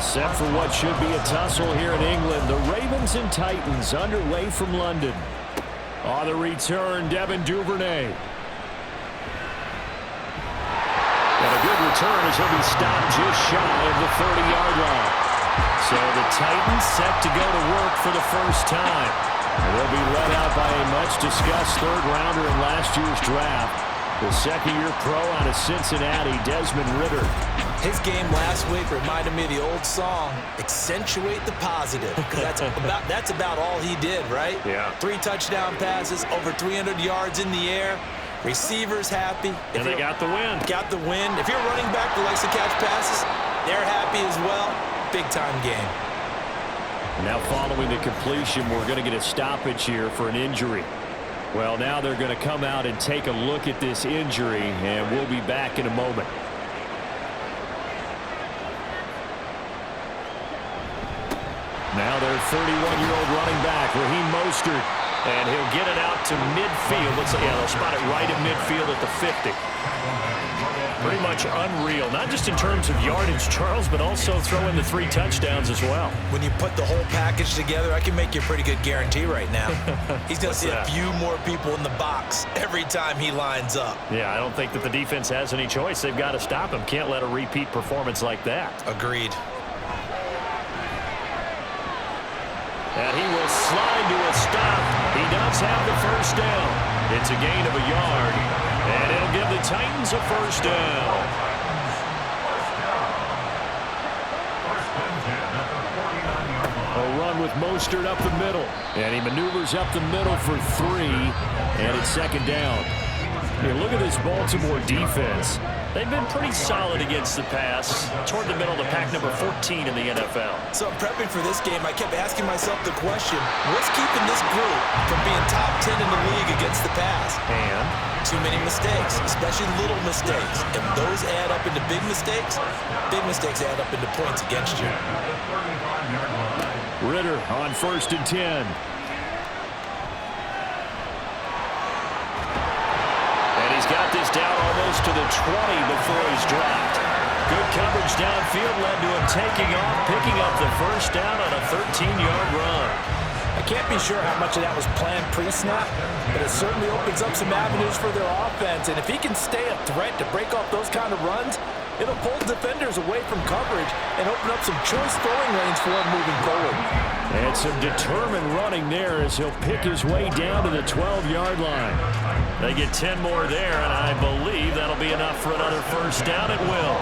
Set for what should be a tussle here in England. The Ravens and Titans underway from London. On the return, Devin Duvernay. And a good return as he'll be stopped just shy of the 30-yard line. So the Titans set to go to work for the first time. They'll be led out by a much-discussed third-rounder in last year's draft. The second-year pro out of Cincinnati, Desmond Ridder. His game last week reminded me of the old song, accentuate the positive. Because that's about all he did, right? Yeah. 3 touchdown passes, over 300 yards in the air. Receivers happy. And they got the win. Got the win. If you're a running back that likes to catch passes, they're happy as well. Big-time game. Now following the completion, we're going to get a stoppage here for an injury. Well, now they're going to come out and take a look at this injury, and we'll be back in a moment. Now their 31-year-old running back, Raheem Mostert, and he'll get it out to midfield. Looks like, yeah, they'll spot it right at midfield at the 50. Pretty much unreal, not just in terms of yardage, Charles, but also throw in the 3 touchdowns as well. When you put the whole package together, I can make you a pretty good guarantee right now. He's going to see a few more people in the box every time he lines up. Yeah, I don't think that the defense has any choice. They've got to stop him. Can't let a repeat performance like that. Agreed. And he will slide to a stop. He does have the first down. It's a gain of a yard, and it'll give the Titans a first down. A run with Mostert up the middle, and he maneuvers up the middle for 3, and it's second down. Here, look at this Baltimore defense. They've been pretty solid against the pass, toward the middle of the pack, number 14 in the NFL. So prepping for this game, I kept asking myself the question, what's keeping this group from being top 10 in the league against the pass? And too many mistakes, especially little mistakes. And those add up into big mistakes. Big mistakes add up into points against you. Ridder on 1st and 10. Got this down almost to the 20 before he's dropped. Good coverage downfield led to him taking off, picking up the first down on a 13-yard run. I can't be sure how much of that was planned pre-snap, but it certainly opens up some avenues for their offense. And if he can stay a threat to break off those kind of runs, it'll pull defenders away from coverage and open up some choice throwing lanes for him moving forward. And some determined running there as he'll pick his way down to the 12-yard line. They get 10 more there, and I believe that'll be enough for another first down. It will.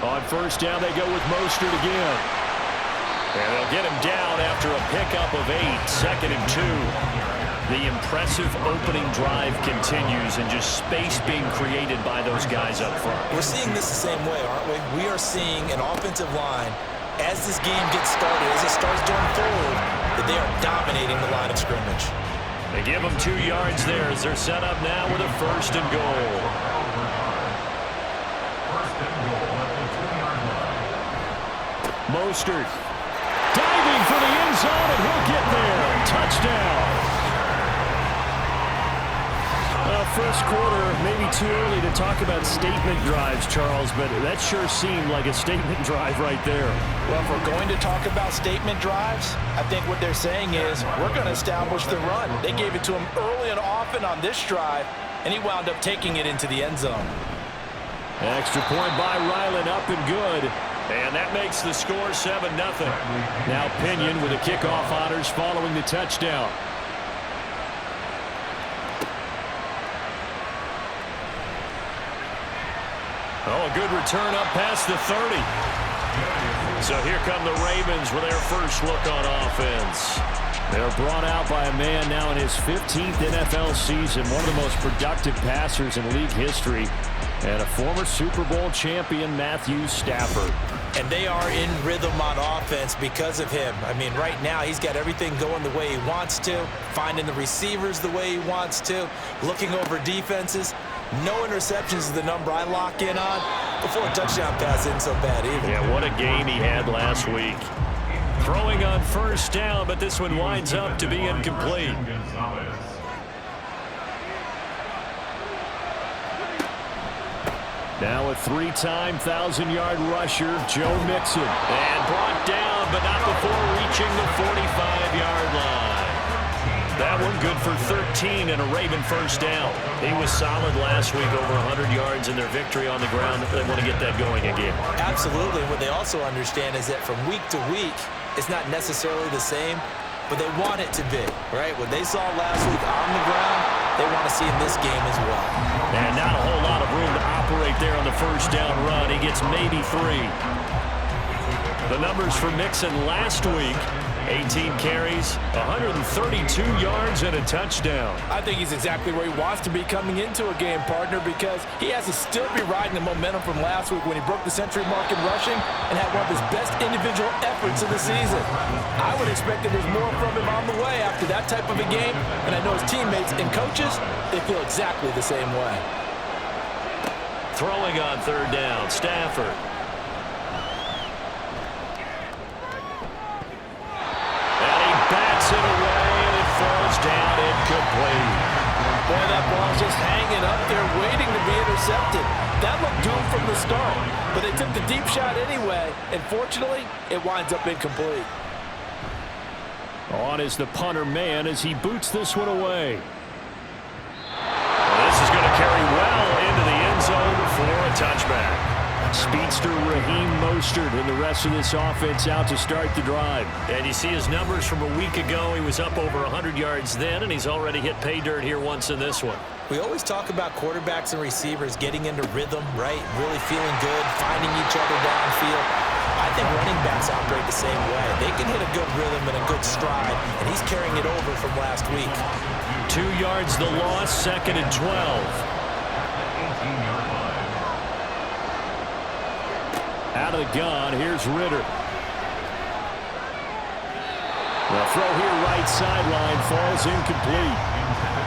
On first down, they go with Mostert again. And they'll get him down after a pickup of 8, 2nd and 2. The impressive opening drive continues, and just space being created by those guys up front. We're seeing this the same way, aren't we? We are seeing an offensive line, as this game gets started, as it starts to unfold, that they are dominating the line of scrimmage. They give them 2 yards there as they're set up now with a 1st and goal. Mostert diving for the end zone, and he'll get there. Touchdown. First quarter, maybe too early to talk about statement drives, Charles, but that sure seemed like a statement drive right there. Well, if we're going to talk about statement drives, I think what they're saying is we're going to establish the run. They gave it to him early and often on this drive, and he wound up taking it into the end zone. Extra point by Ryland, up and good. And that makes the score 7-0. Now Pinion with the kickoff honors following the touchdown. Oh, a good return up past the 30. So here come the Ravens with their first look on offense. They're brought out by a man now in his 15th NFL season, one of the most productive passers in league history, and a former Super Bowl champion, Matthew Stafford. And they are in rhythm on offense because of him. I mean, right now he's got everything going the way he wants to, finding the receivers the way he wants to, looking over defenses. No interceptions is the number I lock in on. Before a touchdown pass isn't so bad either. Yeah, what a game he had last week. Throwing on first down, but this one winds up to be incomplete. Now a three-time 1,000-yard rusher, Joe Mixon. And brought down, but not before reaching the 45-yard line. That one good for 13 and a Raven first down. He was solid last week, over 100 yards in their victory on the ground. They want to get that going again. Absolutely. What they also understand is that from week to week, it's not necessarily the same, but they want it to be, right? What they saw last week on the ground, they want to see in this game as well. And not a whole lot of room to operate there on the first down run. He gets maybe 3. The numbers for Mixon last week: 18 carries, 132 yards, and a touchdown. I think he's exactly where he wants to be coming into a game, partner, because he has to still be riding the momentum from last week when he broke the century mark in rushing and had one of his best individual efforts of the season. I would expect that there's more from him on the way after that type of a game, and I know his teammates and coaches, they feel exactly the same way. Throwing on third down, Stafford. Bats it away, and it falls down incomplete. Boy, that ball's just hanging up there waiting to be intercepted. That looked doomed from the start, but they took the deep shot anyway, and fortunately, it winds up incomplete. On is the punter man as he boots this one away. This is going to carry well into the end zone for a touchback. Speedster Raheem Mostert and the rest of this offense out to start the drive. And you see his numbers from a week ago. He was up over 100 yards then, and he's already hit pay dirt here once in this one. We always talk about quarterbacks and receivers getting into rhythm, right? Really feeling good, finding each other downfield. I think running backs operate the same way. They can hit a good rhythm and a good stride, and he's carrying it over from last week. 2 yards the loss, 2nd and 12. Out of the gun, here's Ritter. The throw here, right sideline, falls incomplete.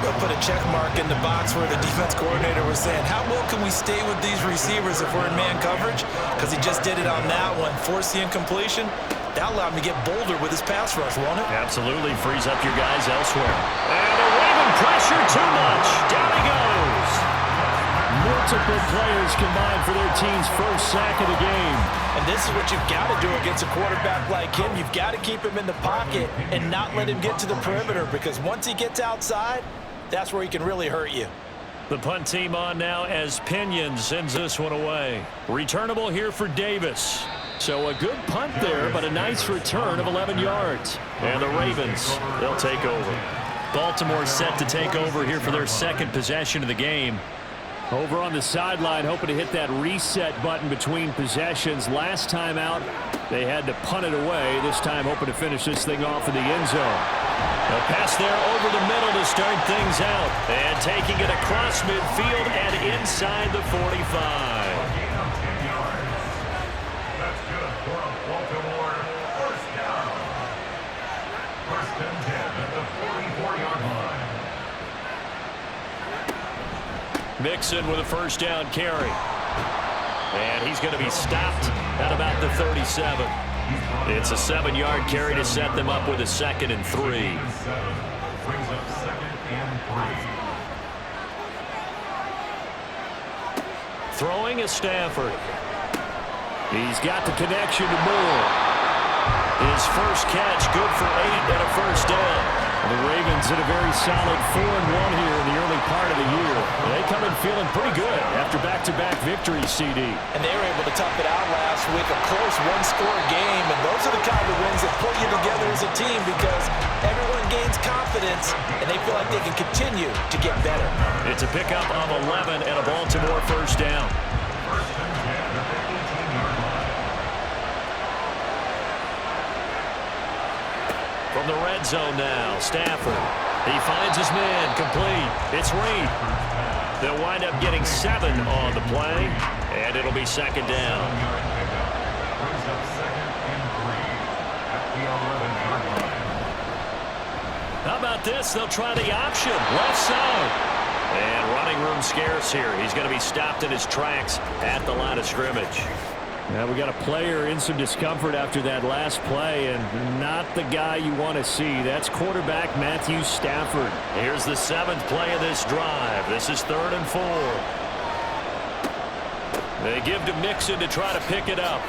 We'll put a check mark in the box where the defense coordinator was saying, how well can we stay with these receivers if we're in man coverage? Because he just did it on that one, forced the incompletion. That'll allow him to get bolder with his pass rush, won't it? Absolutely, frees up your guys elsewhere. And a Raven pressure, too much. Down he goes. Multiple players combined for their team's first sack of the game. And this is what you've got to do against a quarterback like him. You've got to keep him in the pocket and not let him get to the perimeter, because once he gets outside, that's where he can really hurt you. The punt team on now as Pinion sends this one away. Returnable here for Davis. So a good punt there, but a nice return of 11 yards. And the Ravens, they'll take over. Baltimore set to take over here for their second possession of the game. Over on the sideline, hoping to hit that reset button between possessions. Last time out, they had to punt it away. This time, hoping to finish this thing off in the end zone. A pass there over the middle to start things out. And taking it across midfield and inside the 45. That's good for a Baltimore first down. 1st and 10 at the 44-yard line. Mixon with a first down carry. And he's going to be stopped at about the 37. It's a 7-yard carry to set them up with a 2nd and 3. Brings up 2nd and 3. Throwing is Stafford. He's got the connection to Moore. His first catch, good for 8 and a first down. The Ravens in a very solid 4-1 here in the early part of the year. They come in feeling pretty good after back-to-back victories, CD. And they were able to tough it out last week, a close one-score game. And those are the kind of wins that pull you together as a team, because everyone gains confidence and they feel like they can continue to get better. It's a pickup of 11 and a Baltimore first down. 1st and 10 at the 18-yard line. From the red zone now, Stafford. He finds his man, complete. It's Reed. They'll wind up getting 7 on the play, and it'll be 2nd down. Brings up 2nd and 3 at the 11-yard line. How about this? They'll try the option, left side. And running room scarce here. He's going to be stopped in his tracks at the line of scrimmage. Now we got a player in some discomfort after that last play, and not the guy you want to see. That's quarterback Matthew Stafford. Here's the 7th play of this drive. This is 3rd and 4. They give to Mixon to try to pick it up.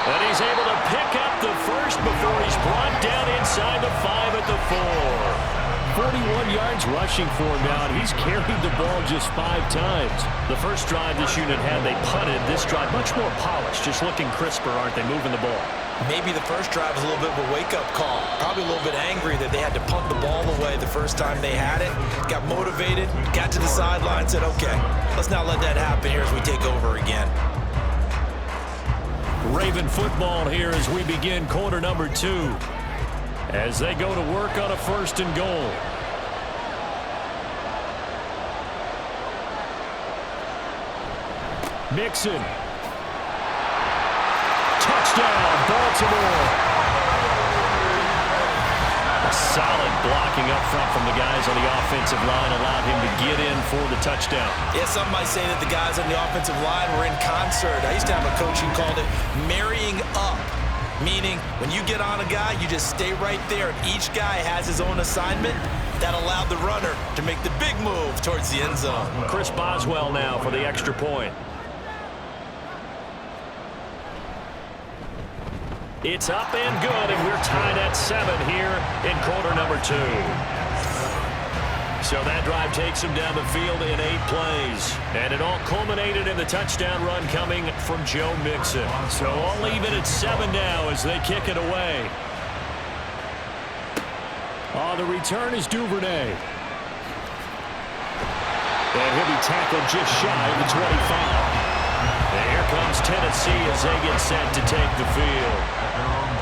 And he's able to pick up the first before he's brought down inside the 5 at the 4. 41 yards rushing for him now, and he's carried the ball just 5 times. The first drive this unit had, they punted. This drive, much more polished, just looking crisper, aren't they, moving the ball? Maybe the first drive was a little bit of a wake-up call. Probably a little bit angry that they had to punt the ball away the first time they had it. Got motivated, got to the sideline, said, okay, let's not let that happen here as we take over again. Raven football here as we begin quarter number 2. As they go to work on a 1st and goal. Mixon. Touchdown, Baltimore. A solid blocking up front from the guys on the offensive line allowed him to get in for the touchdown. Yeah, some might say that the guys on the offensive line were in concert. I used to have a coach who called it marrying up, meaning when you get on a guy, you just stay right there. Each guy has his own assignment. That allowed the runner to make the big move towards the end zone. Chris Boswell now for the extra point. It's up and good, and we're tied at 7 here in quarter number 2. So that drive takes him down the field in 8 plays. And it all culminated in the touchdown run coming from Joe Mixon. So all even at 7 now as they kick it away. The return is Duvernay. And he'll be tackled just shy of the 25. And here comes Tennessee as they get set to take the field.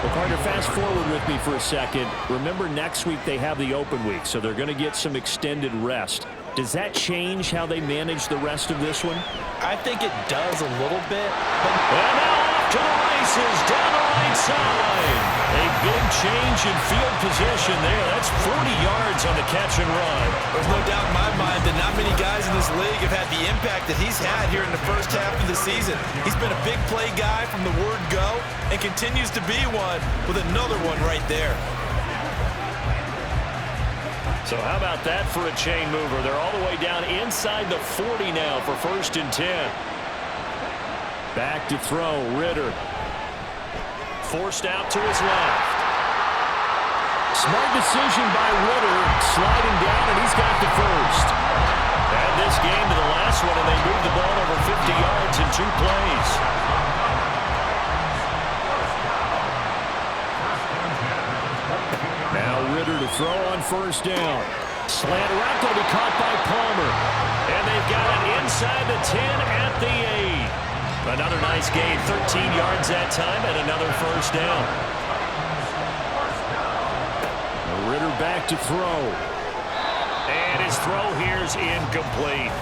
Well, Carter, fast forward with me for a second. Remember, next week they have the open week, so they're going to get some extended rest. Does that change how they manage the rest of this one? I think it does a little bit. And now off to the races down the right side. A big change in field position there. That's 40 yards on the catch and run. There's no doubt in my mind that not many guys in this league have had the impact that he's had here in the first half of the season. He's been a big play guy from the word go and continues to be one with another one right there. So how about that for a chain mover? They're all the way down inside the 40 now for 1st and 10. Back to throw, Ritter. Forced out to his left. Smart decision by Ritter, sliding down, and he's got the first. Add this game to the last one, and they moved the ball over 50 yards in 2 plays. Now Ritter to throw on 1st down. Slant route going to be caught by Palmer. And they've got it inside the 10 at the 8. Another nice gain, 13 yards that time, and another 1st down. Ritter back to throw. And his throw here is incomplete.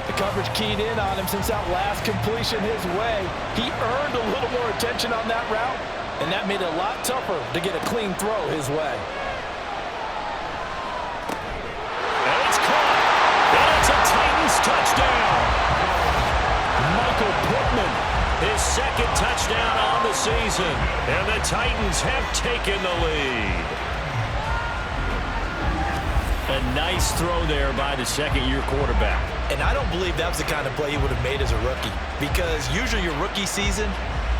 The coverage keyed in on him since that last completion his way. He earned a little more attention on that route, and that made it a lot tougher to get a clean throw his way. And it's caught. And it's a Titans touchdown. Michael Pittman, his 2nd touchdown on the season. And the Titans have taken the lead. A nice throw there by the 2nd-year quarterback. And I don't believe that was the kind of play he would have made as a rookie, because usually your rookie season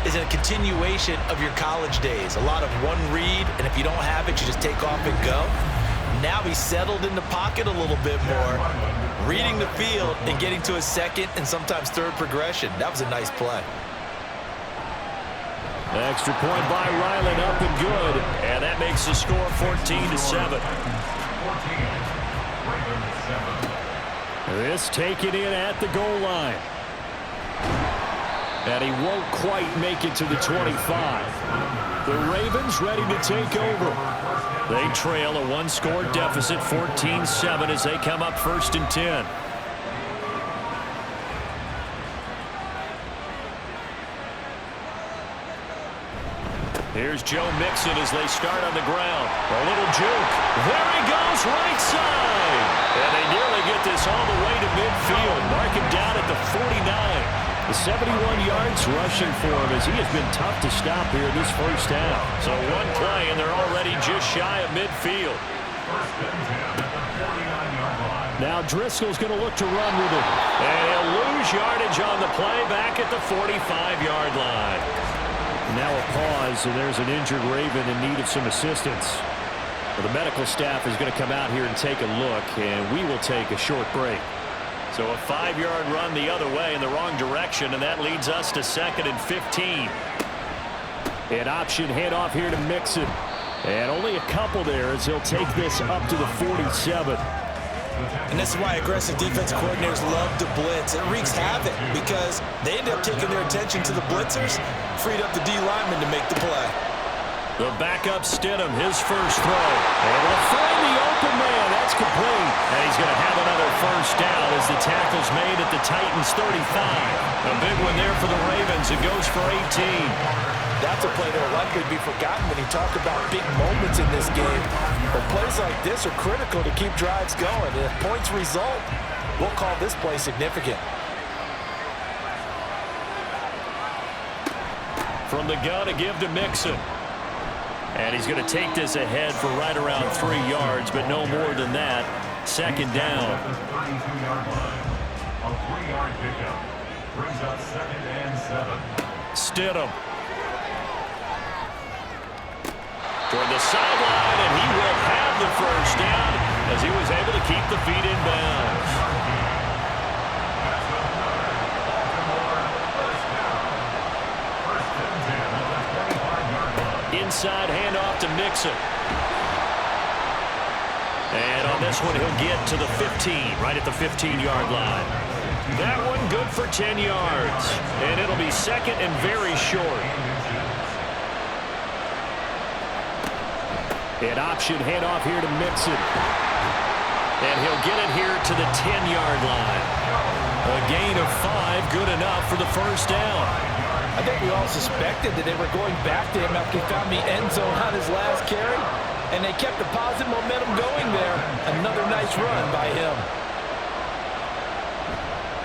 is a continuation of your college days. A lot of one read, and if you don't have it, you just take off and go. Now he's settled in the pocket a little bit more, reading the field and getting to his 2nd and sometimes 3rd progression. That was a nice play. Extra point by Ryland, up and good. And that makes the score 14-7. This taken in at the goal line. And he won't quite make it to the 25. The Ravens ready to take over. They trail a 1-score deficit, 14-7, as they come up 1st and 10. Here's Joe Mixon as they start on the ground. A little juke. There he goes, right side. And they nearly get this all the way to midfield. Mark him down at the 49. The 71 yards rushing for him as he has been tough to stop here this first half. So one play and they're already just shy of midfield. 1st and 10 at the 49-yard line. Now Driscoll's going to look to run with it. And he'll lose yardage on the play back at the 45-yard line. Now a pause, and there's an injured Raven in need of some assistance. Well, the medical staff is going to come out here and take a look, and we will take a short break. So a 5-yard run the other way in the wrong direction, and that leads us to 2nd and 15. An option handoff here to Mixon. And only a couple there as he'll take this up to the 47. And this is why aggressive defensive coordinators love to blitz. It wreaks havoc because they end up taking their attention to the blitzers, freed up the D lineman to make the play. The backup Stidham, his first throw. Able to find the open man. That's complete. And he's going to have another first down as the tackle's made at the Titans' 35. A big one there for the Ravens. It goes for 18. That's a play that will likely be forgotten when you talk about big moments in this game. But plays like this are critical to keep drives going. And if points result, we'll call this play significant. From the gun to give to Mixon. And he's going to take this ahead for right around 3 yards, but no more than that. 2nd down. The 32-yard line. A 3-yard pickup brings up 2nd and 7. Stidham. Toward the sideline, and he will have the first down as he was able to keep the feet in bounds. Inside handoff to Mixon. And on this one, he'll get to the 15, right at the 15-yard line. That one good for 10 yards. And it'll be 2nd and very short. An option handoff here to Mixon. And he'll get it here to the 10-yard line. A gain of 5, good enough for the first down. I think we all suspected that they were going back to him after he found the end zone on his last carry, and they kept the positive momentum going there. Another nice run by him.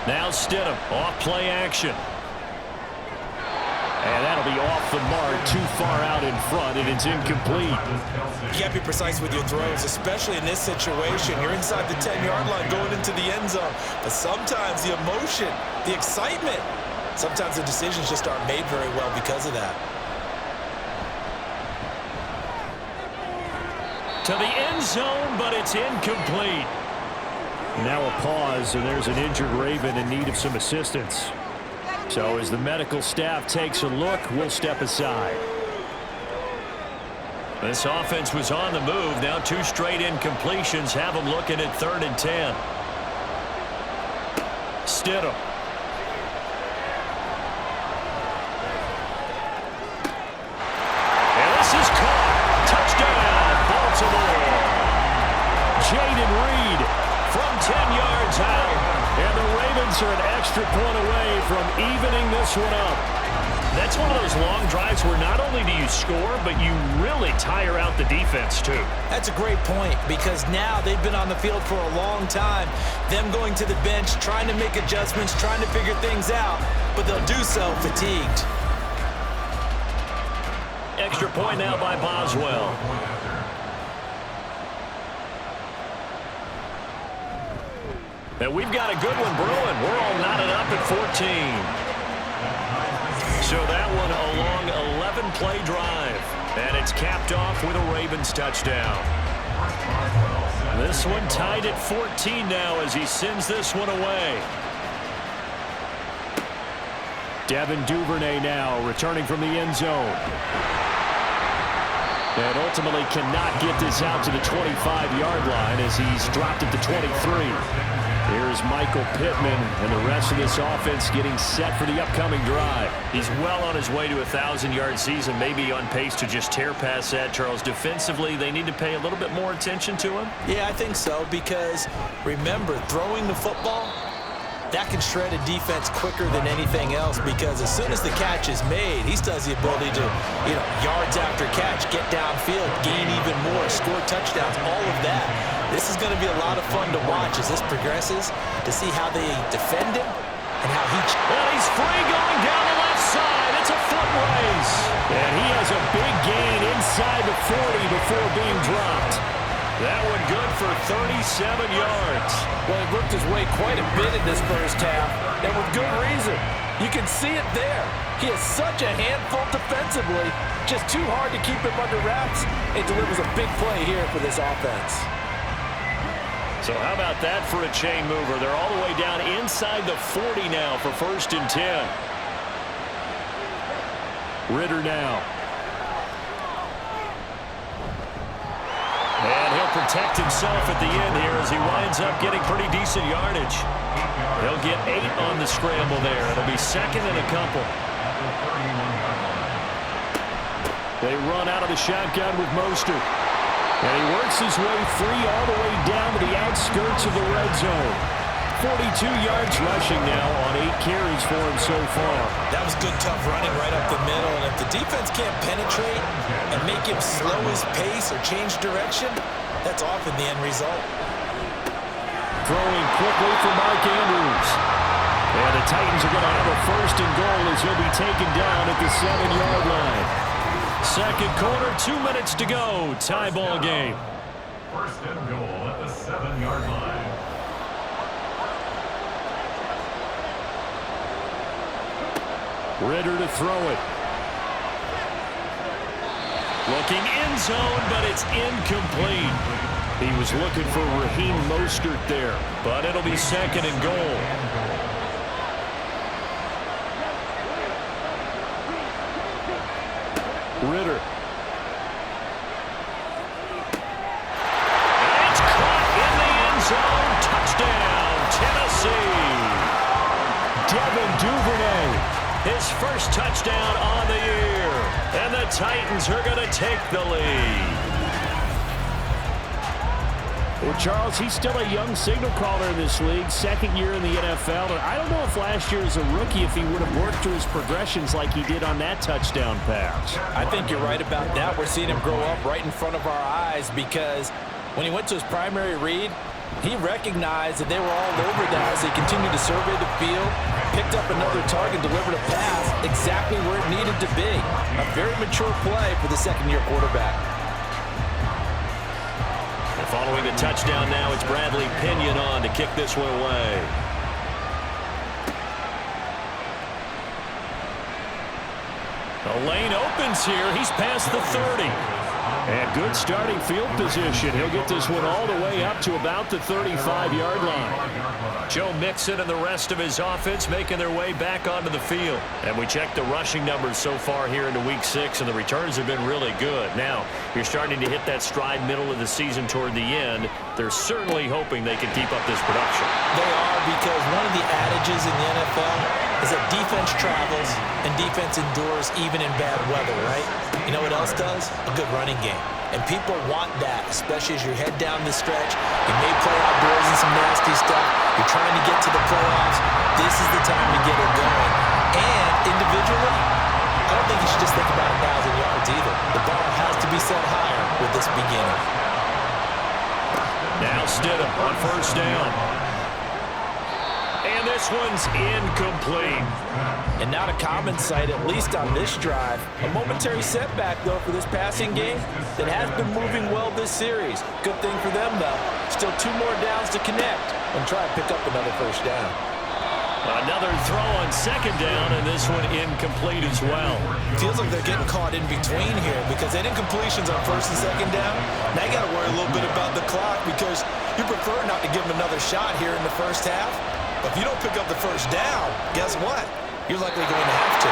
Now Stidham, off play action. And that'll be off the mark, too far out in front, and it's incomplete. You got to be precise with your throws, especially in this situation. You're inside the 10-yard line going into the end zone. But sometimes the emotion, the excitement, sometimes the decisions just aren't made very well because of that. To the end zone, but it's incomplete. Now a pause, and there's an injured Raven in need of some assistance. So as the medical staff takes a look, we'll step aside. This offense was on the move. Now 2 straight incompletions have them looking at 3rd and 10. Stidham. And this is caught. Touchdown, Baltimore. Jaden Reed from 10 yards out. And the Ravens are an extra point away from evening this one up. That's one of those long drives where not only do you score, but you really tire out the defense too. That's a great point because now they've been on the field for a long time. Them going to the bench, trying to make adjustments, trying to figure things out, but they'll do so fatigued. Extra point now by Boswell. And we've got a good one brewing. We're all knotted up at 14. So that one a long 11-play drive. And it's capped off with a Ravens touchdown. This one tied at 14 now as he sends this one away. Devin Duvernay now returning from the end zone. And ultimately cannot get this out to the 25-yard line as he's dropped it to 23. Here's Michael Pittman and the rest of this offense getting set for the upcoming drive. He's well on his way to a 1,000-yard season, maybe on pace to just tear past that, Charles. Defensively, they need to pay a little bit more attention to him? Yeah, I think so because, remember, throwing the football, that can shred a defense quicker than anything else because as soon as the catch is made, he still has the ability to, yards after catch, get downfield, gain even more, score touchdowns, all of that. This is going to be a lot of fun to watch as this progresses to see how they defend him and how he... Well, he's free going down the left side. It's a foot race. And he has a big gain inside the 40 before being dropped. That one good for 37 yards. Well, he worked his way quite a bit in this first half, and with good reason. You can see it there. He is such a handful defensively. Just too hard to keep him under wraps. It delivers a big play here for this offense. So how about that for a chain mover? They're all the way down inside the 40 now for 1st and 10. Ritter now. And he'll protect himself at the end here as he winds up getting pretty decent yardage. He'll get 8 on the scramble there. It'll be 2nd and a couple. They run out of the shotgun with Mostert. And he works his way free all the way down to the outskirts of the red zone. 42 yards rushing now on 8 carries for him so far. That was good, tough running right up the middle. And if the defense can't penetrate and make him slow his pace or change direction, that's often the end result. Throwing quickly for Mark Andrews. And the Titans are going to have a 1st and goal as he'll be taken down at the 7-yard line. 2nd quarter, 2 minutes to go. Tie ball game. 1st and goal at the 7-yard line. Ritter to throw it. Looking end zone, but it's incomplete. He was looking for Raheem Mostert there, but it'll be 2nd and goal. Ritter. And it's caught in the end zone. Touchdown, Tennessee. Devin Duvernay. His first touchdown on the year. And the Titans are going to take the lead. Well, Charles, he's still a young signal caller in this league, 2nd year in the NFL. And I don't know if last year as a rookie if he would have worked through his progressions like he did on that touchdown pass. I think you're right about that. We're seeing him grow up right in front of our eyes because when he went to his primary read, he recognized that they were all over that as he continued to survey the field, picked up another target, delivered a pass exactly where it needed to be. A very mature play for the 2nd-year quarterback. And following the touchdown now, it's Bradley Pinion on to kick this one away. The lane opens here. He's past the 30. And good starting field position. He'll get this one all the way up to about the 35-yard line. Joe Mixon and the rest of his offense making their way back onto the field. And we checked the rushing numbers so far here into week 6, and the returns have been really good. Now, you're starting to hit that stride middle of the season toward the end. They're certainly hoping they can keep up this production. They are, because one of the adages in the NFL is that defense travels and defense endures even in bad weather, right? You know what else does? A good running game. And people want that, especially as you head down the stretch. You may play outdoors in some nasty stuff. You're trying to get to the playoffs. This is the time to get it going. And individually, I don't think you should just think about 1,000 yards either. The bar has to be set higher with this beginning. Now Stidham on 1st down. And this one's incomplete. And not a common sight, at least on this drive. A momentary setback, though, for this passing game that has been moving well this series. Good thing for them, though. Still 2 more downs to connect and try and pick up another 1st down. Another throw on 2nd down, and this one incomplete as well. Feels like they're getting caught in between here because they had incompletions on 1st and 2nd down. Now you got to worry a little bit about the clock because you prefer not to give them another shot here in the first half. But if you don't pick up the 1st down, guess what? You're likely going to have to.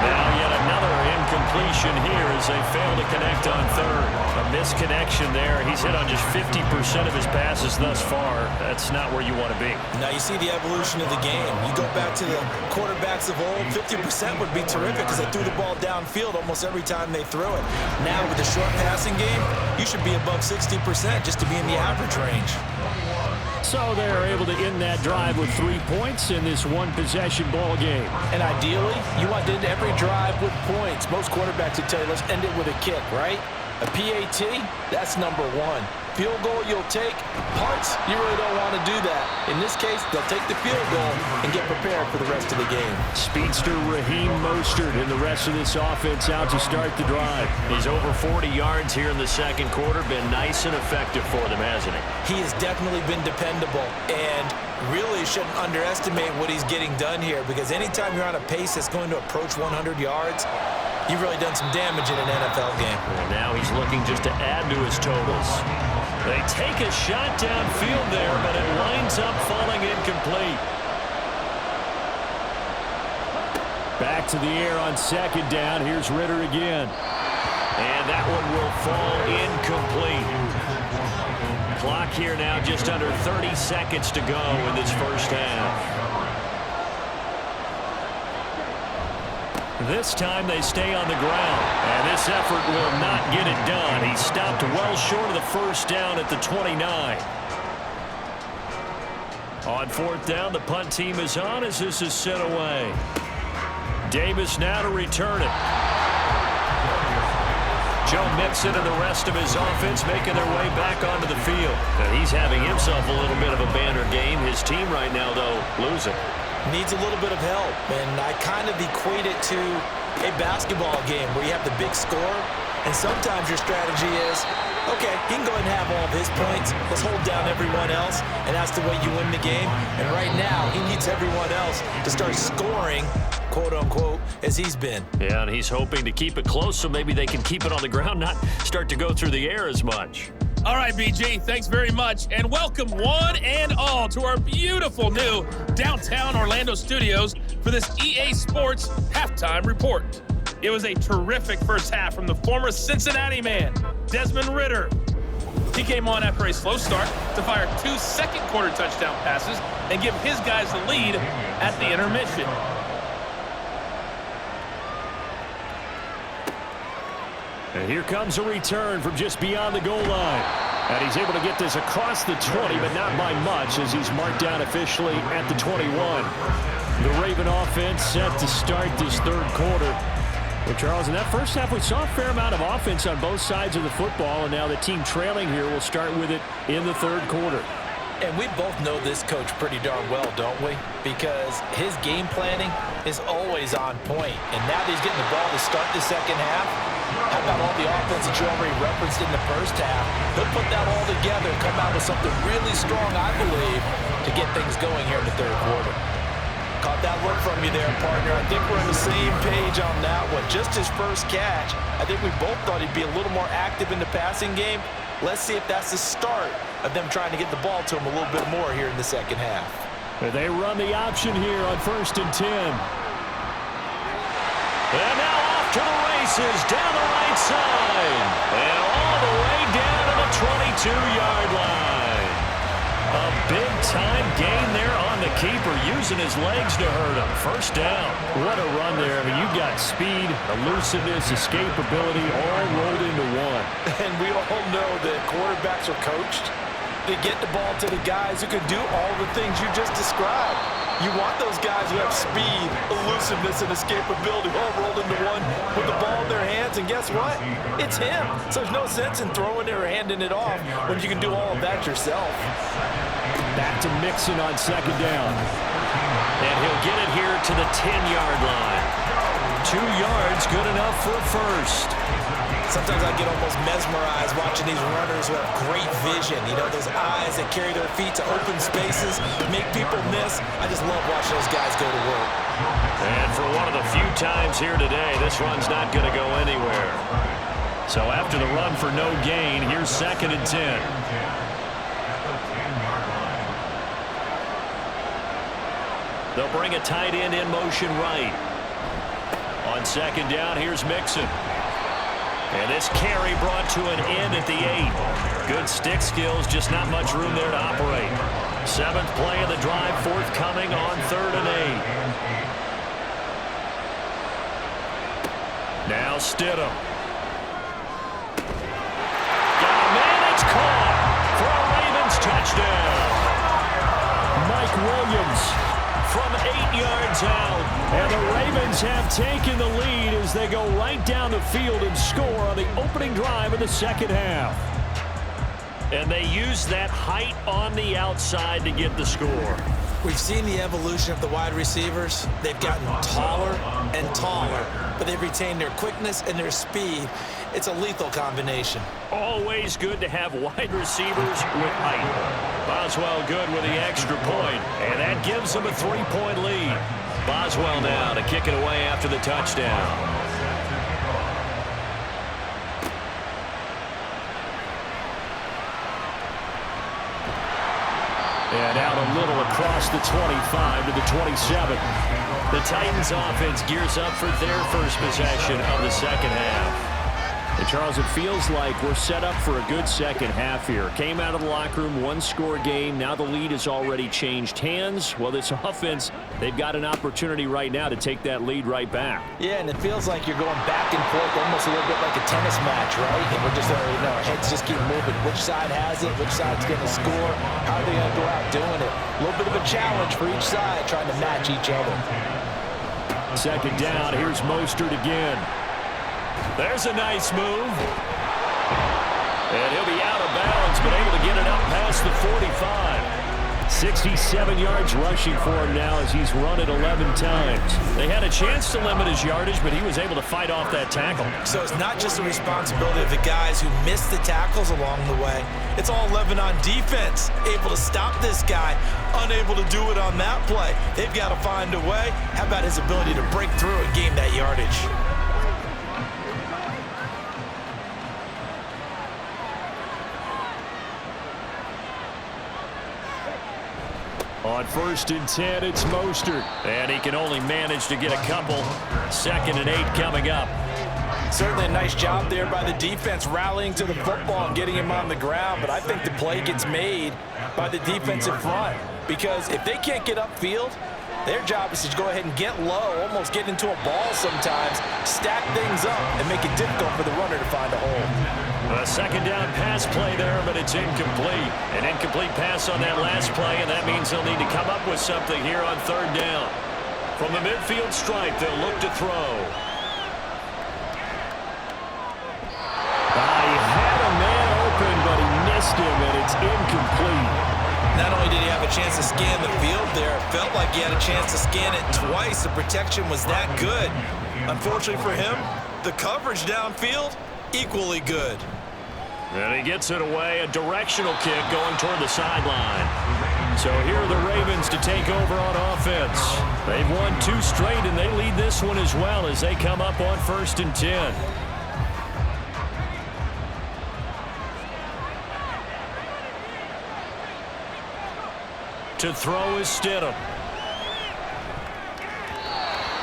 Now yet another incompletion here as they fail to connect on 3rd. A misconnection there. He's hit on just 50% of his passes thus far. That's not where you want to be. Now you see the evolution of the game. You go back to the quarterbacks of old, 50% would be terrific because they threw the ball downfield almost every time they threw it. Now with the short passing game, you should be above 60% just to be in the average range. So they're able to end that drive with 3 points in this one-possession ball game. And ideally, you want to end every drive with points. Most quarterbacks would tell you, let's end it with a kick, right? A PAT, that's number 1. Field goal you'll take. Punts, you really don't want to do that. In this case, they'll take the field goal and get prepared for the rest of the game. Speedster Raheem Mostert and the rest of this offense out to start the drive. He's over 40 yards here in the second quarter. Been nice and effective for them, hasn't he? He has definitely been dependable, and really shouldn't underestimate what he's getting done here, because anytime you're on a pace that's going to approach 100 yards, you've really done some damage in an NFL game. And now he's looking just to add to his totals. They take a shot downfield there, but it winds up falling incomplete. Back to the air on second down. Here's Ritter again. And that one will fall incomplete. Clock here now just under 30 seconds to go in this first half. This time they stay on the ground, and this effort will not get it done. He stopped well short of the first down at the 29. On fourth down, the punt team is on as this is sent away. Davis now to return it. Joe Mixon and the rest of his offense making their way back onto the field. And he's having himself a little bit of a banner game. His team right now, though, losing. Needs a little bit of help, and I kind of equate it to a basketball game where you have the big score, and sometimes your strategy is, okay, he can go ahead and have all of his points. Let's hold down everyone else, and that's the way you win the game. And right now, he needs everyone else to start scoring, quote-unquote, as he's been. Yeah, and he's hoping to keep it close so maybe they can keep it on the ground, not start to go through the air as much. All right, BG, thanks very much, and welcome one and all to our beautiful new downtown Orlando studios for this EA Sports Halftime Report. It was a terrific first half from the former Cincinnati man, Desmond Ritter. He came on after a slow start to fire 2 second-quarter touchdown passes and give his guys the lead at the intermission. And here comes a return from just beyond the goal line. And he's able to get this across the 20, but not by much as he's marked down officially at the 21. The Raven offense set to start this third quarter. Well, Charles, in that first half, we saw a fair amount of offense on both sides of the football, and now the team trailing here will start with it in the third quarter. And we both know this coach pretty darn well, don't we? Because his game planning is always on point. And now that he's getting the ball to start the second half, how about all the offense that you already referenced in the first half? He'll put that all together and come out with something really strong, I believe, to get things going here in the third quarter. Caught that look from you there, partner. I think we're on the same page on that one. Just his first catch. I think we both thought he'd be a little more active in the passing game. Let's see if that's the start of them trying to get the ball to him a little bit more here in the second half. They run the option here on 1st and 10. And now off to the races down the right side. And all the way down to the 22-yard line. A big-time gain there on the keeper, using his legs to hurt him. First down. What a run there. I mean, you've got speed, elusiveness, escapability all rolled into one. And we all know that quarterbacks are coached to get the ball to the guys who can do all the things you just described. You want those guys who have speed, elusiveness, and escapability all rolled into one with the ball in their hands, and guess what? It's him. So there's no sense in throwing it or handing it off when you can do all of that yourself. Back to Mixon on second down. And he'll get it here to the 10-yard line. 2 yards, good enough for a first. Sometimes I get almost mesmerized watching these runners who have great vision. You know, those eyes that carry their feet to open spaces, make people miss. I just love watching those guys go to work. And for one of the few times here today, this run's not going to go anywhere. So after the run for no gain, here's 2nd and 10. They'll bring a tight end in motion right. On second down, here's Mixon. And this carry brought to an end at the 8. Good stick skills, just not much room there to operate. 7th play of the drive, forthcoming on 3rd and 8. Now Stidham. Got a man, it's caught for a Ravens touchdown. Mike Williams from 8 yards out. And the Ravens have taken the lead as they go right down the field and score on the opening drive of the second half. And they use that height on the outside to get the score. We've seen the evolution of the wide receivers. They've gotten taller and taller, but they've retained their quickness and their speed. It's a lethal combination. Always good to have wide receivers with height. Boswell good with the extra point, and that gives them a 3-point lead. Boswell now to kick it away after the touchdown. And out a little across the 25 to the 27. The Titans offense gears up for their first possession of the second half. And Charles, it feels like we're set up for a good second half here. Came out of the locker room, one-score game. Now the lead has already changed hands. Well, this offense, they've got an opportunity right now to take that lead right back. Yeah, and it feels like you're going back and forth almost a little bit like a tennis match, right? And we're just, our heads just keep moving. Which side has it? Which side's going to score? How are they going to go out doing it? A little bit of a challenge for each side trying to match each other. Second down, here's Mostert again. There's a nice move. And he'll be out of bounds, but able to get it up past the 45. 67 yards rushing for him now as he's run it 11 times. They had a chance to limit his yardage, but he was able to fight off that tackle. So it's not just the responsibility of the guys who missed the tackles along the way. It's all 11 on defense, able to stop this guy, unable to do it on that play. They've got to find a way. How about his ability to break through and gain that yardage? On 1st and 10, it's Mostert. And he can only manage to get a couple. 2nd and 8 coming up. Certainly a nice job there by the defense rallying to the football and getting him on the ground. But I think the play gets made by the defensive front. Because if they can't get upfield, their job is to go ahead and get low, almost get into a ball sometimes, stack things up, and make it difficult for the runner to find a hole. A second down pass play there, but it's incomplete. An incomplete pass on that last play, and that means they'll need to come up with something here on 3rd down. From the midfield stripe, they'll look to throw. He had a man open, but he missed him, and it's incomplete. Not only did he have a chance to scan the field there, it felt like he had a chance to scan it twice. The protection was that good. Unfortunately for him, the coverage downfield, equally good. And he gets it away, a directional kick going toward the sideline. So here are the Ravens to take over on offense. They've won 2 straight, and they lead this one as well as they come up on 1st and 10. To throw is Stidham.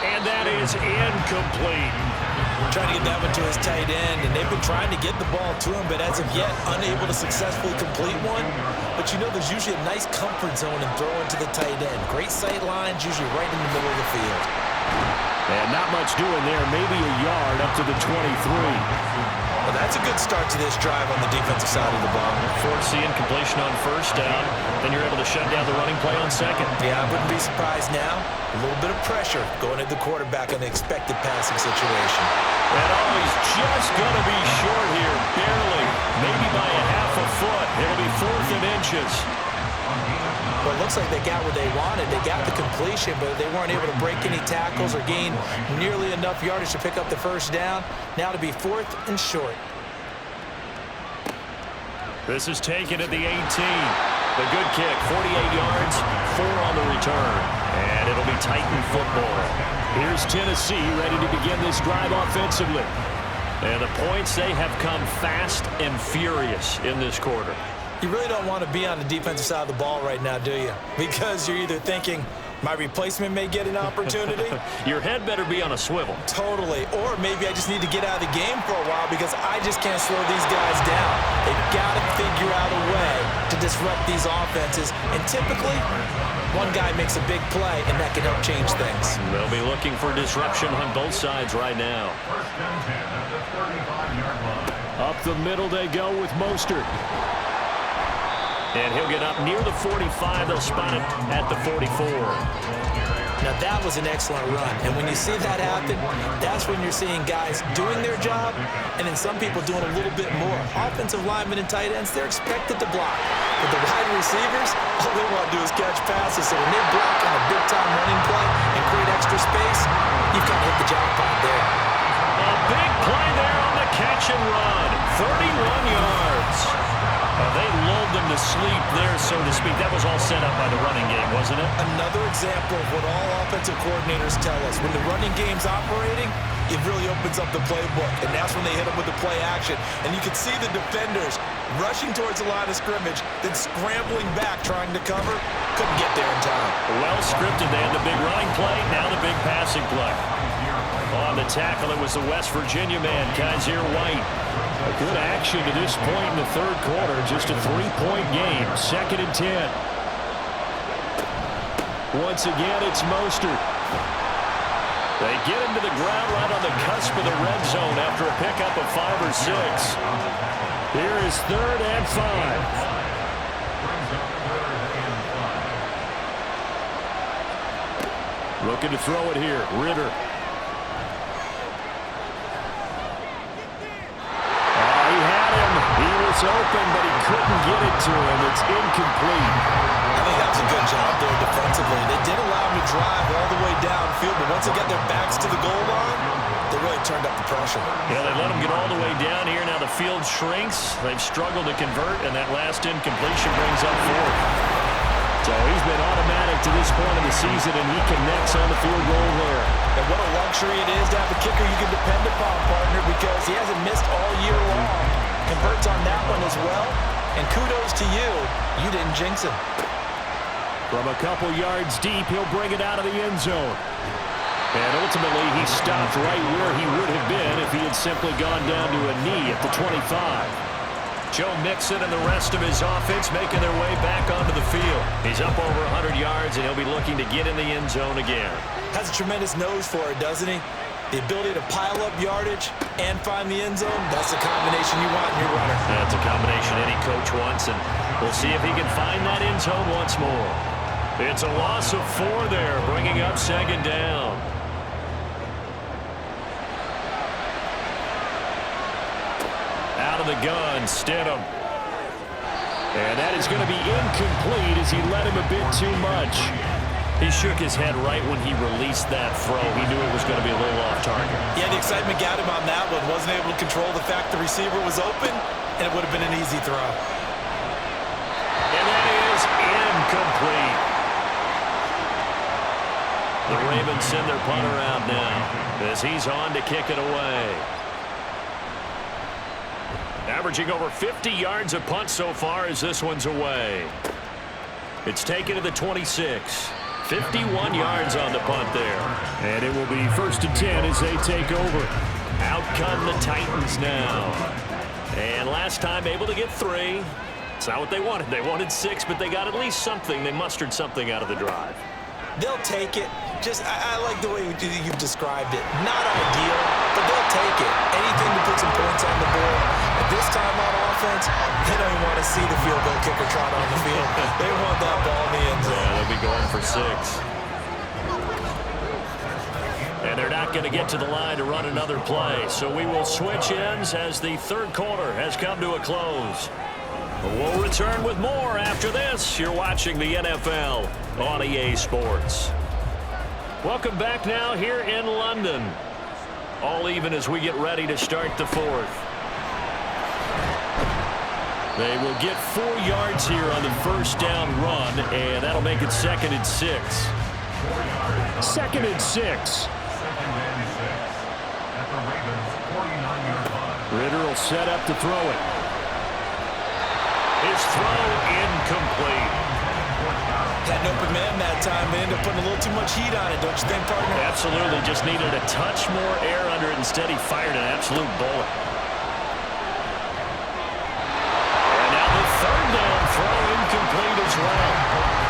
And that is incomplete. Trying to get that one to his tight end, and they've been trying to get the ball to him, but as of yet, unable to successfully complete one. But you know there's usually a nice comfort zone in throwing to the tight end. Great sight lines, usually right in the middle of the field. And not much doing there, maybe a yard up to the 23. Well, that's a good start to this drive on the defensive side of the ball. Force the incompletion on 1st down, then you're able to shut down the running play on 2nd. Yeah, I wouldn't be surprised now. A little bit of pressure going at the quarterback on the expected passing situation. And he's just going to be short here, barely, maybe by a half a foot. It'll be 4th and inches. Well, it looks like they got what they wanted. They got the completion, but they weren't able to break any tackles or gain nearly enough yardage to pick up the 1st down. Now to be 4th and short. This is taken at the 18. The good kick, 48 yards, 4 on the return. And it'll be Titan football. Here's Tennessee ready to begin this drive offensively. And the points, they have come fast and furious in this quarter. You really don't want to be on the defensive side of the ball right now, do you? Because you're either thinking, my replacement may get an opportunity. Your head better be on a swivel. Totally. Or maybe I just need to get out of the game for a while because I just can't slow these guys down. They've got to figure out a way to disrupt these offenses. And typically, one guy makes a big play, and that can help change things. They'll be looking for disruption on both sides right now. 1st and 10 at the 35-yard line. Up the middle they go with Mostert. And he'll get up near the 45. They'll spot it at the 44. Now, that was an excellent run. And when you see that happen, that's when you're seeing guys doing their job and then some people doing a little bit more. Offensive linemen and tight ends, they're expected to block. But the wide receivers, all they want to do is catch passes. So when they block on a big-time running play and create extra space, you've got to hit the jackpot there. A big play there on the catch and run. 31 yards. They lulled them to sleep there, so to speak. That was all set up by the running game, wasn't it? Another example of what all offensive coordinators tell us. When the running game's operating, it really opens up the playbook, and that's when they hit them with the play action. And you can see the defenders rushing towards the line of scrimmage, then scrambling back trying to cover. Couldn't get there in time. Well scripted. They had the big running play, now the big passing play. On the tackle, it was the West Virginia man, Kaiser White. A good action to this point in the third quarter. Just a 3-point game. 2nd and 10. Once again, it's Mostert. They get him to the ground right on the cusp of the red zone after a pickup of 5 or 6. Here is 3rd and 5. Looking to throw it here. Ritter. He was open, but he couldn't get it to him. It's incomplete. I think that was a good job there defensively. They did allow him to drive all the way downfield, but once they got their backs to the goal line, they really turned up the pressure. Yeah, they let him get all the way down here. Now the field shrinks. They've struggled to convert, and that last incompletion brings up 4th. So he's been automatic to this point of the season, and he connects on the field goal there. And what a luxury it is to have a kicker you can depend upon, partner, because he hasn't missed all year long. Converts on that one as well. And kudos to you. You didn't jinx him. From a couple yards deep, he'll bring it out of the end zone. And ultimately, he stopped right where he would have been if he had simply gone down to a knee at the 25. Joe Mixon and the rest of his offense making their way back onto the field. He's up over 100 yards, and he'll be looking to get in the end zone again. Has a tremendous nose for it, doesn't he? The ability to pile up yardage and find the end zone, that's the combination you want in your runner. That's a combination any coach wants, and we'll see if he can find that end zone once more. It's a loss of 4 there, bringing up 2nd down. Out of the gun, Stidham. And that is going to be incomplete as he let him a bit too much. He shook his head right when he released that throw. He knew it was going to be a little off target. Yeah, the excitement got him on that one. Wasn't able to control the fact the receiver was open, and it would have been an easy throw. And that is incomplete. The Ravens send their punter out now as he's on to kick it away. Averaging over 50 yards a punt so far as this one's away. It's taken to the 26. 51 yards on the punt there. And it will be 1st and 10 as they take over. Out come the Titans now. And last time able to get 3. It's not what they wanted. They wanted 6, but they got at least something. They mustered something out of the drive. They'll take it. I like the way you've described it. Not ideal, but they'll take it. Anything to put some points on the board. But this time on offense, they don't even want to see the field goal kicker trot on the field. They want that ball in the end zone. Yeah, they'll be going for 6. And they're not going to get to the line to run another play. So we will switch ends as the third quarter has come to a close. We'll return with more after this. You're watching the NFL on EA Sports. Welcome back now here in London. All even as we get ready to start the 4th. They will get 4 yards here on the first down run, and that'll make it 2nd and 6. 2nd and 6. Ritter will set up to throw it. His throw incomplete. Had an open man that time. They ended up putting a little too much heat on it, don't you think, partner? Absolutely. Just needed a touch more air under it. Instead, he fired an absolute bullet. And now the 3rd down throw incomplete as well.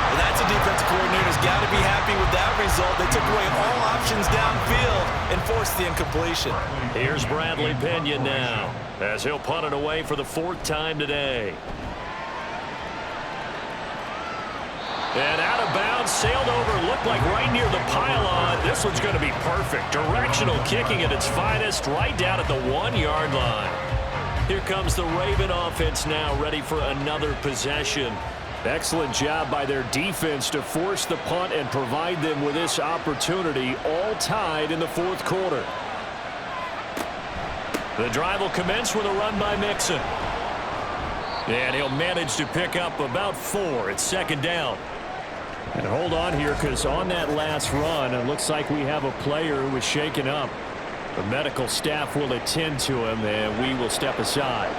And that's a defensive coordinator's got to be happy with that result. They took away all options downfield and forced the incompletion. Here's Bradley Pinion now as he'll punt it away for the 4th time today. And out of bounds, sailed over, looked like right near the pylon. This one's going to be perfect. Directional kicking at its finest, right down at the 1-yard line. Here comes the Raven offense now, ready for another possession. Excellent job by their defense to force the punt and provide them with this opportunity, all tied in the fourth quarter. The drive will commence with a run by Mixon. And he'll manage to pick up about 4 at second down. And hold on here, because on that last run, it looks like we have a player who was shaken up. The medical staff will attend to him, and we will step aside.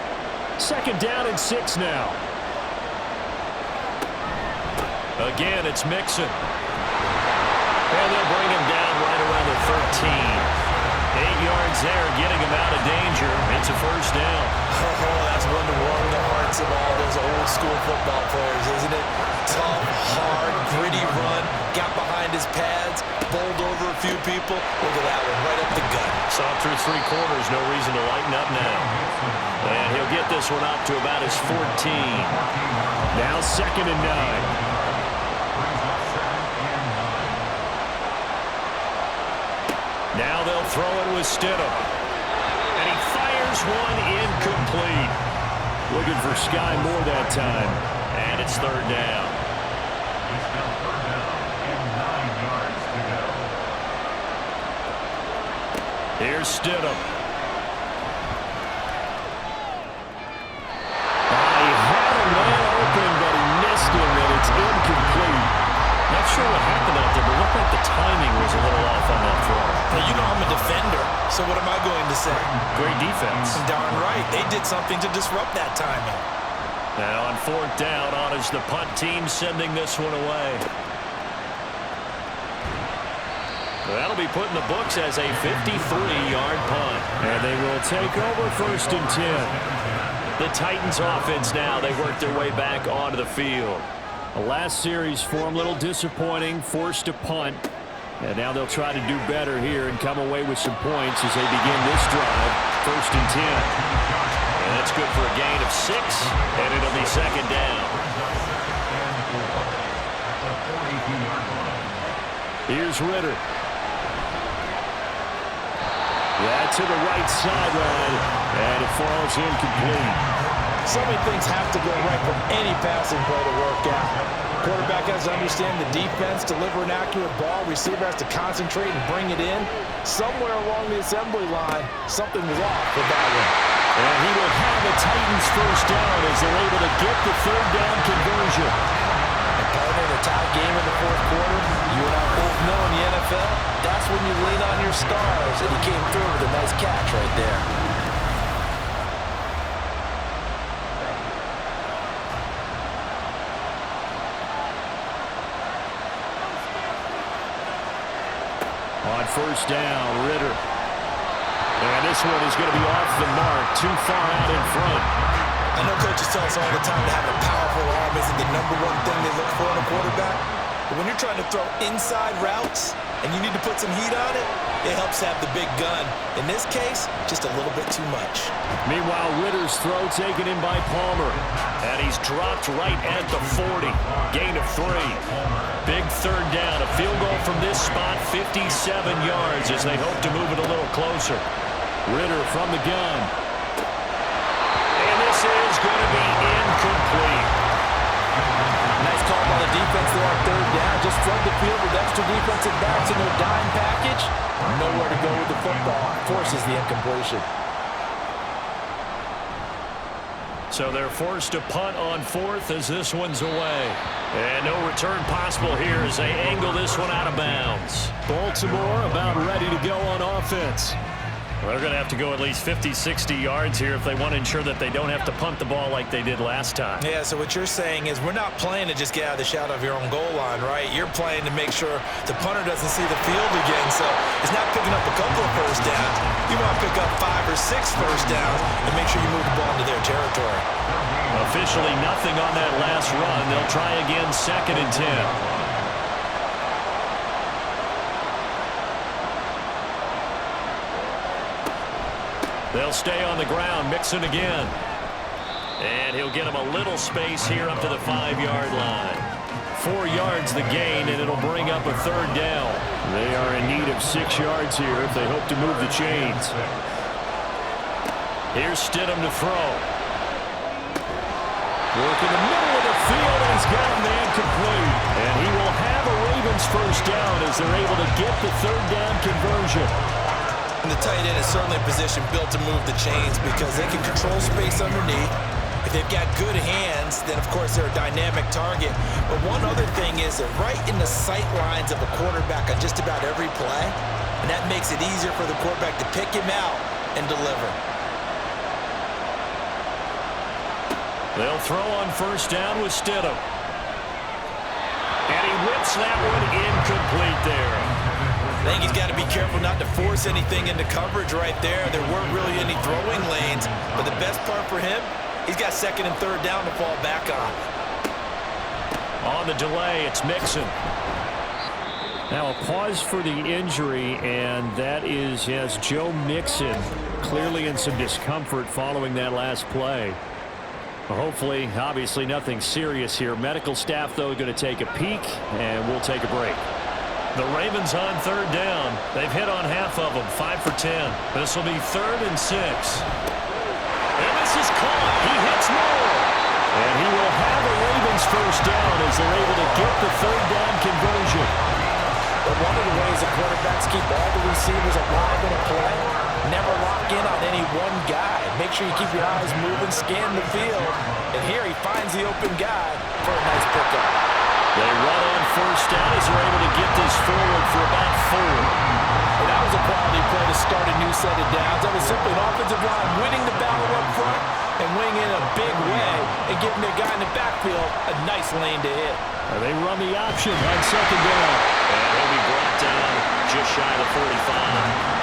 Second down and 6 now. Again, it's Mixon. And they'll bring him down right around the 13. 8 yards there, getting him out of danger. It's a first down. Oh, that's one to warm the hearts of all those old school football players, isn't it? Tough, hard, gritty run. Got behind his pads, bowled over a few people. Look at that one, right up the gut. Saw through 3 quarters, no reason to lighten up now. And he'll get this one up to about his 14. Now second and 9. Now they'll throw it with Stidham. And he fires one incomplete. Looking for Sky Moore that time. And it's third down. It's now third down and 9 yards to go. Here's Stidham. He had a man open, but he missed him, and it's incomplete. Not sure what happened out there, but it looked like the timing was a little off on that throw. Now, you know I'm a defender, so what am I going to say? Great defense. Darn right. They did something to disrupt that timing. Now on fourth down, on is the punt team sending this one away. That'll be put in the books as a 53-yard punt. And they will take over first and 10. The Titans offense now, they work their way back onto the field. The last series for them, a little disappointing, forced to punt. And now they'll try to do better here and come away with some points as they begin this drive, first and 10. And that's good for a gain of 6, and it'll be second down. Here's Ritter. Yeah, to the right sideline, and it falls incomplete. So many things have to go right for any passing play to work out. Quarterback has to understand the defense, deliver an accurate ball. Receiver has to concentrate and bring it in. Somewhere along the assembly line, something was off with that one. And he will have the Titans first down as they're able to get the third down conversion. And partner, in a tie game in the fourth quarter, you and I both know in the NFL, that's when you lean on your stars, and he came through with a nice catch right there. On first down, Ritter. And this one is going to be off the mark, too far out in front. I know coaches tell us all the time that having a powerful arm isn't the #1 thing they look for in a quarterback. But when you're trying to throw inside routes and you need to put some heat on it, it helps have the big gun. In this case, just a little bit too much. Meanwhile, Ritter's throw taken in by Palmer. And he's dropped right at the 40. Gain of 3. Big third down. A field goal from this spot, 57 yards as they hope to move it a little closer. Ritter from the gun. And this is going to be incomplete. Nice call by the defense there on third down. Just flood the field with extra defensive backs in their dime package. Nowhere to go with the football. Forces the incompletion. So they're forced to punt on fourth as this one's away. And no return possible here as they angle this one out of bounds. Baltimore about ready to go on offense. Well, they're going to have to go at least 50, 60 yards here if they want to ensure that they don't have to punt the ball like they did last time. Yeah, so what you're saying is we're not playing to just get out of the shadow of your own goal line, right? You're playing to make sure the punter doesn't see the field again. So it's not picking up a couple of first downs. You want to pick up 5 or 6 first downs and make sure you move the ball into their territory. Officially nothing on that last run. They'll try again, second and 10. They'll stay on the ground. Mixon again. And he'll get him a little space here up to the 5-yard line. 4 yards the gain, and it'll bring up a 3rd down. They are in need of 6 yards here if they hope to move the chains. Here's Stidham to throw. Work in the middle of the field, and he's got a man complete. And he will have a Ravens 1st down as they're able to get the 3rd down conversion. And the tight end is certainly a position built to move the chains because they can control space underneath. If they've got good hands, then of course they're a dynamic target. But one other thing is they're right in the sight lines of a quarterback on just about every play. And that makes it easier for the quarterback to pick him out and deliver. They'll throw on 1st down with Stidham. And he whips that one incomplete there. I think he's got to be careful not to force anything into coverage right there. There weren't really any throwing lanes. But the best part for him, he's got 2nd and 3rd down to fall back on. On the delay, it's Mixon. Now a pause for the injury, and that is, yes, Joe Mixon clearly in some discomfort following that last play. Hopefully, obviously nothing serious here. Medical staff, though, going to take a peek, and we'll take a break. The Ravens on 3rd down. They've hit on half of them, 5 for 10. This will be 3rd and 6. And this is caught. He hits more. And he will have a Ravens 1st down as they're able to get the 3rd down conversion. But one of the ways the quarterbacks keep all the receivers alive in a play, never lock in on any one guy. Make sure you keep your eyes moving, scan the field. And here he finds the open guy for a nice pickup. They run on 1st down as they're able to get this forward for about 4. And that was a quality play to start a new set of downs. That was simply an offensive line winning the battle up front and winning in a big way and giving their guy in the backfield a nice lane to hit. They run the option on 2nd down. And he'll be brought down just shy of 45.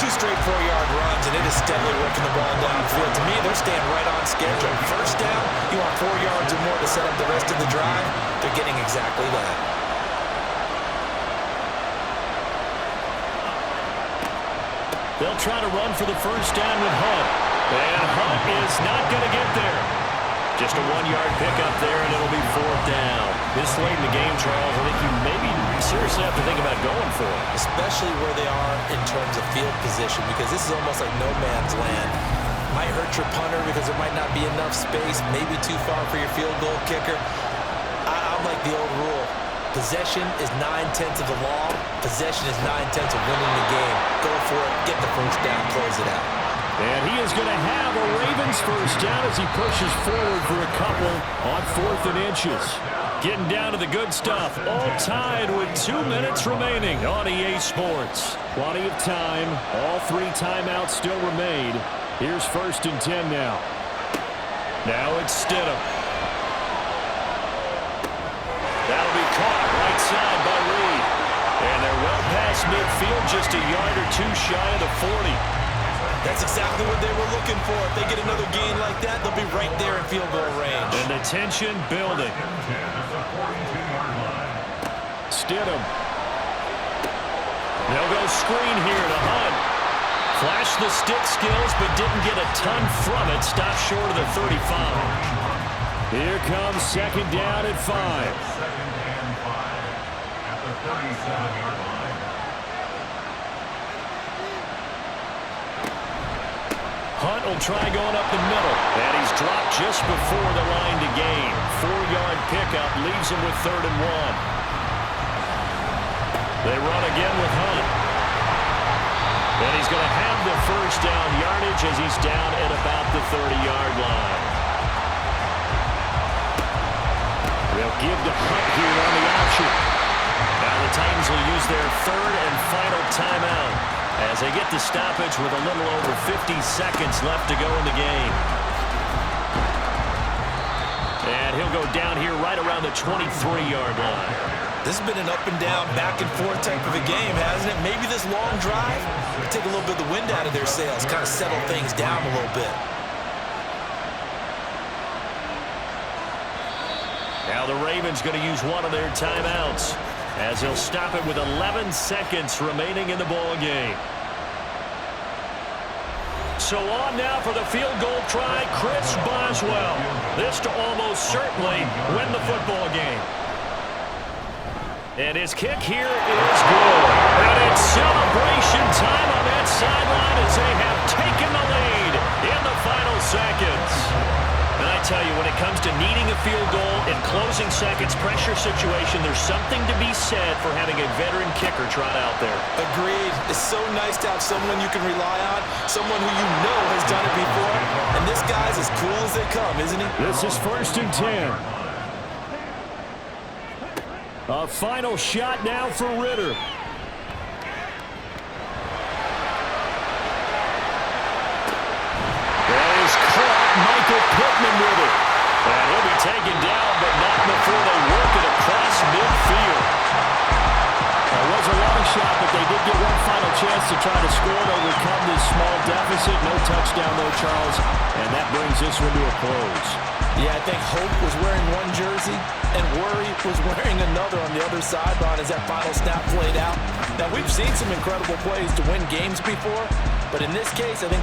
2 straight 4-yard runs, and it is steadily working the ball downfield. To me, they're staying right on schedule. 1st down, you want 4 yards or more to set up the rest of the drive. They're getting exactly that. They'll try to run for the 1st down with Hunt. And Hunt is not going to get there. Just a 1-yard pickup there, and it'll be 4th down. This late in the game, Charles, I think you maybe seriously have to think about going for it. Especially where they are in terms of field position, because this is almost like no man's land. Might hurt your punter because there might not be enough space, maybe too far for your field goal kicker. I'm like the old rule. Possession is 9/10 of the law. Possession is 9/10 of winning the game. Go for it, get the 1st down, close it out. And he is going to have a Ravens 1st down as he pushes forward for a couple on 4th and inches. Getting down to the good stuff. All tied with 2 minutes remaining on EA Sports. Plenty of time. All 3 timeouts still remain. Here's 1st and 10 now. Now it's Stidham. That'll be caught right side by Reed. And they're well past midfield, just a yard or 2 shy of the 40. That's exactly what they were looking for. If they get another gain like that, they'll be right there in field goal range. And the tension building. Stidham. They'll go screen here to Hunt. Flashed the stick skills, but didn't get a ton from it. Stopped short of the 35. Here comes 2nd down at 5. 2nd and 5 at the 37-yard line. Hunt will try going up the middle. And he's dropped just before the line to gain. 4-yard pickup leaves him with 3rd and 1. They run again with Hunt. And he's going to have the 1st down yardage as he's down at about the 30-yard line. They'll give to Hunt here on the option. Now the Titans will use their 3rd and final timeout as they get the stoppage with a little over 50 seconds left to go in the game. And he'll go down here right around the 23-yard line. This has been an up-and-down, back-and-forth type of a game, hasn't it? Maybe this long drive will take a little bit of the wind out of their sails, kind of settle things down a little bit. Now the Ravens going to use one of their timeouts as they'll stop it with 11 seconds remaining in the ball game. So on now for the field goal try, Chris Boswell. This to almost certainly win the football game. And his kick here is good. And it's celebration time on that sideline as they have taken the lead in the final seconds. And I tell you, when it comes to needing a field goal in closing seconds, pressure situation, there's something to be said for having a veteran kicker trot out there. Agreed. It's so nice to have someone you can rely on, someone who you know has done it before. And this guy's as cool as they come, isn't he? This is 1st and 10. A final shot now for Ritter. That is caught. Michael Pittman with it. And he'll be taken down, but not before they work it across midfield. That was a long shot, but they did get one final chance to try to score to overcome this small deficit. No touchdown, though, Charles. And that brings this one to a close. Yeah, I think Hope was wearing one jersey and Worry was wearing another on the other sideline as that final snap played out. Now, we've seen some incredible plays to win games before, but in this case, I think